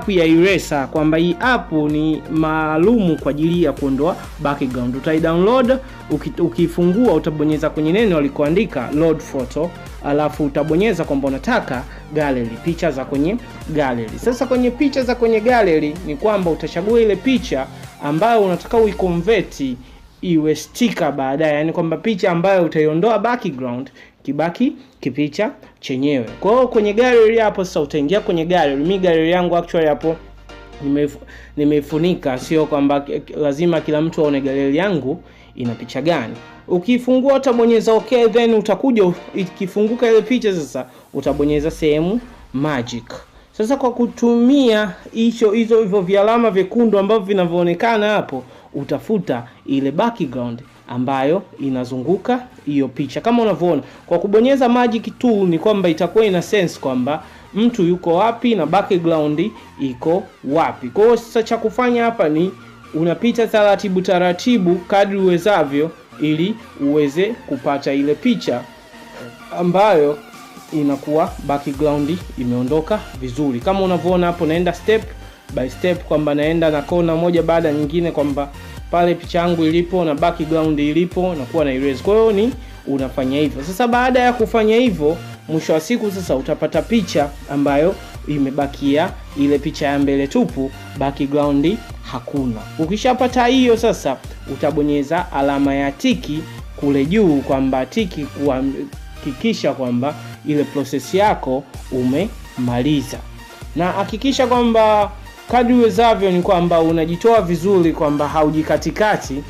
app ya eraser, kwamba hii app ni maalumu kwa ajili ya kuondoa background. Utaidownload, ukifungua utabonyeza kwenye neno walikoandika load photo, alafu utabonyeza kwamba unataka gallery, picha za kwenye gallery. Sasa kwenye picha za kwenye gallery ni kwamba utachagua ile picha ambayo unataka uiconvert iwe sticker baadaye, yani kwamba picha ambayo utaiondoa background kibaki kipicha chenyewe. Kwa hiyo kwenye gallery hapo sasa utaingia kwenye gallery. Mimi gallery yangu actually hapo nimeifunika, sio kwamba lazima kila mtu aone gallery yangu ina picha gani. Ukifungua utabonyeza okay, then utakuja ikifunguka ile picha sasa utabonyeza sehemu magic. Sasa kwa kutumia hivyo vialama vyekundu ambavyo vinavyoonekana hapo, utafuta ile background ambayo inazunguka hiyo picha. Kama unavyoona kwa kubonyeza magic tool ni kwamba itakuwa ina sense kwamba mtu yuko wapi na background iko wapi. Kwa hiyo sasa cha kufanya hapa ni unapita taratibu kadri uwezavyo ili uweze kupata ile picha ambayo inakuwa background imeondoka vizuri. Kama unavyoona hapo naenda step by step, kwamba naenda na kona moja baada nyingine, kwamba pale picha yangu ilipo na background ilipo na kuwa na erase. Kwa hiyo ni unafanya hivyo. Sasa baada ya kufanya hivyo, mwisho wa siku sasa utapata picha ambayo imebakia ile picha ya mbele tupu, background hakuna. Ukishapata hiyo sasa utabonyeza alama ya tiki kule juu, kwamba tiki kuhakikisha kwamba ile process yako umemaliza. Na hakikisha kwamba kadri uwezavyo ni kwamba unajitoa vizuri, kwamba haujikatikati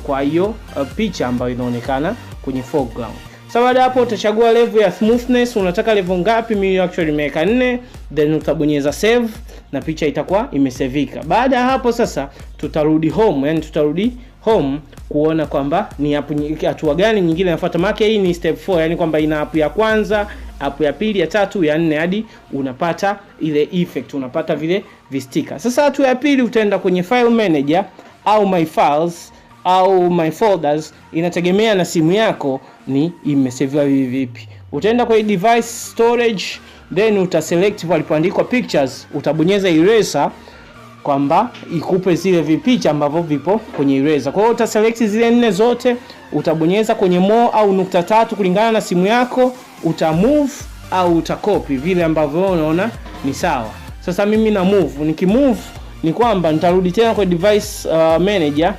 kwa hiyo picha ambayo inaonekana kwenye foreground. Sasa baada hapo utachagua level ya smoothness, unataka level ngapi? Mimi actually nimeweka 4, then utabonyeza save na picha itakuwa imesevika. Baada ya hapo sasa tutarudi home, yani tutarudi home kuona kwamba ni hatua gani nyingine inafuata. Maana hii ni step 4, yani kwamba ina app ya kwanza, app ya pili, ya tatu, ya 4 hadi unapata ile effect, unapata vile vistika. Sasa hatua ya pili utaenda kwenye file manager au my files au my folders, inategemea na simu yako ni imeseviwa vipi. Utaenda kwenye device storage, then utaselect palipoandikwa pictures, utabonyeza eraser kwamba ikupe zile vipicha ambavyo vipo kwenye eraser. Kwa hiyo utaselect zile 4 zote, utabonyeza kwenye more au nukta 3 kulingana na simu yako, utamove au utacopy vile ambavyo unaona ni sawa. Sasa mimi na move, nikimove ni kwamba nitarudi tena kwa device manager,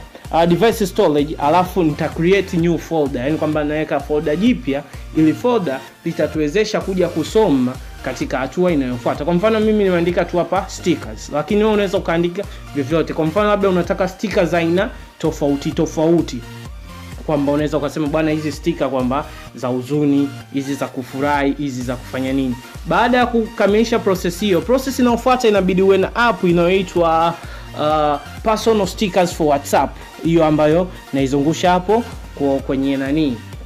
device storage, alafu nita create new folder, yani kwamba naweka folder jipya, ili folder litatuwezesha kuja kusoma katika hatua inayofuata. Kwa mfano mimi nimeandika tu hapa stickers, lakini wewe unaweza ukaandika vyovyote. Kwa mfano labda unataka stickers za aina tofauti, kwamba unaweza ukasema bwana, hizi sticker kwamba za huzuni, hizi za kufurahi, hizi za kufanya nini. Baada ya kukamilisha process hiyo, process inayofuata inabidi uwe na app inayoitwa personal stickers for WhatsApp, hiyo ambayo naizungusha hapo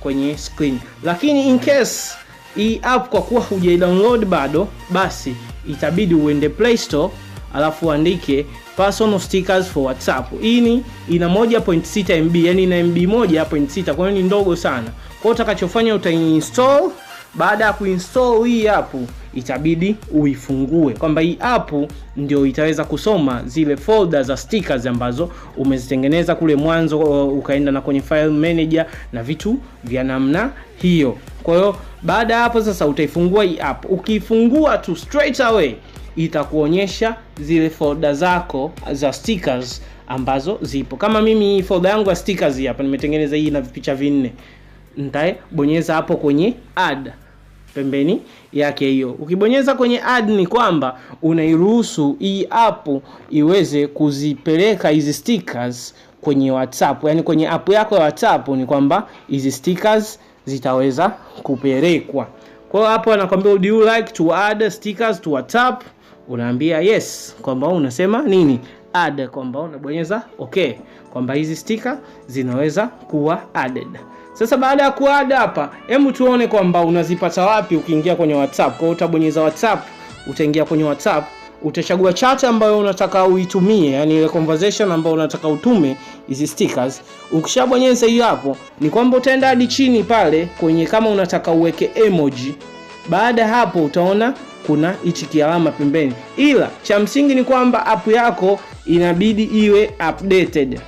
kwenye screen. Lakini in case hii app kwa kuwa hujaidownload bado, basi itabidi uende Play Store alafu uandike personal stickers for WhatsApp. Hii ina 1.6 MB, yani ina MB 1.6, kwa hiyo ni ndogo sana. Kwa hiyo utakachofanya utainstall. Baada ya kuinstall hii app itabidi uifungue, kwamba hii app ndio itaweza kusoma zile folder za stickers ambazo umezitengeneza kule mwanzo, ukaenda na kwenye file manager na vitu vya namna hiyo. Kwa hiyo baada hapo sasa utaifungua hii app. Ukifungua tu straight away itakuonyesha zile folder zako za stickers ambazo zipo. Kama mimi folder yangu ya stickers hapa nimetengeneza hii na vipicha 4. Nitabonyeza hapo kwenye add pembeni yake hiyo. Ukibonyeza kwenye add ni kwamba unairuhusu hii app iweze kuzipeleka hizi stickers kwenye WhatsApp. Yani kwenye app yako ya WhatsApp ni kwamba hizi stickers zitaweza kupelekwa. Kwa hiyo hapo anakuambia do you like to add stickers to WhatsApp? Unaambia yes, kwamba unasema nini? Add, kwamba unabonyeza okay, kwamba hizi sticker zinaweza kuwa added. Sasa baada ya kuadd hapa, hebu tuone kwamba unazipata wapi ukiingia kwenye WhatsApp. Kwa hiyo utabonyeza WhatsApp, utaingia kwenye WhatsApp, utachagua chat ambayo unataka uitumie, yani ile conversation ambayo unataka utume hizi stickers. Ukishabonyeza hiyo hapo, ni kwamba utaenda hadi chini pale kwenye kama unataka uweke emoji. Baada hapo utaona kuna hichi kialama pembeni. Ila cha msingi ni kwamba app yako inabidi iwe updated,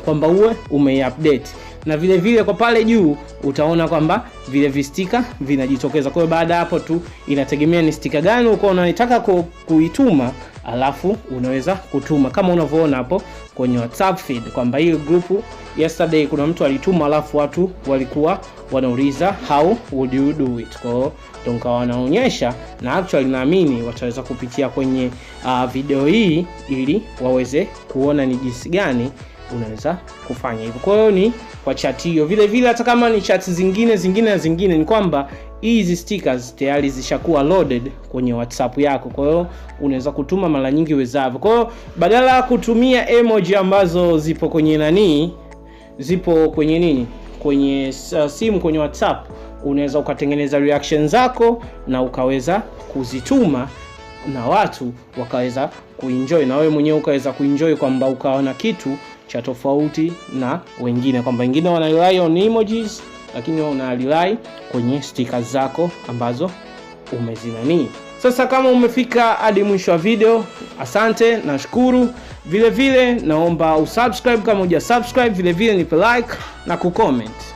kwamba uwe umeupdate. Na vile vile kwa pale juu utaona kwamba vile vistika vinajitokeza. Kwa hiyo baada hapo tu inategemea ni stika gani uko unataka kuituma, alafu unaweza kutuma kama unavyoona hapo kwenye WhatsApp feed kwamba hii group yesterday kuna mtu alituma, alafu watu walikuwa wanauliza how would you do it. Kwa hiyo ndio wanaonyesha, na actually naamini wataweza kupitia kwenye video hii ili waweze kuona ni jinsi gani unaweza kufanya hivyo. Kwa hiyo ni kwa chat hiyo. Vile vile hata kama ni chat zingine ni kwamba hizi stickers tayari zishakuwa loaded kwenye WhatsApp yako. Kwa hiyo unaweza kutuma mara nyingi uwezavyo. Kwa hiyo badala ya kutumia emoji ambazo zipo kwenye kwenye simu, kwenye WhatsApp, unaweza ukatengeneza reaction zako na ukaweza kuzituma na watu wakaweza kuenjoy, na wewe mwenyewe ukaweza kuenjoy kwamba ukaona kitu cha tofauti na wengine, kwamba wengine wana rely on emojis lakini wewe una rely kwenye stickers zako ambazo umezinani. Sasa kama umefika hadi mwisho wa video, asante, nashukuru. Vile vile naomba usubscribe kama hujasubscribe, vile vile nipe like na kucomment.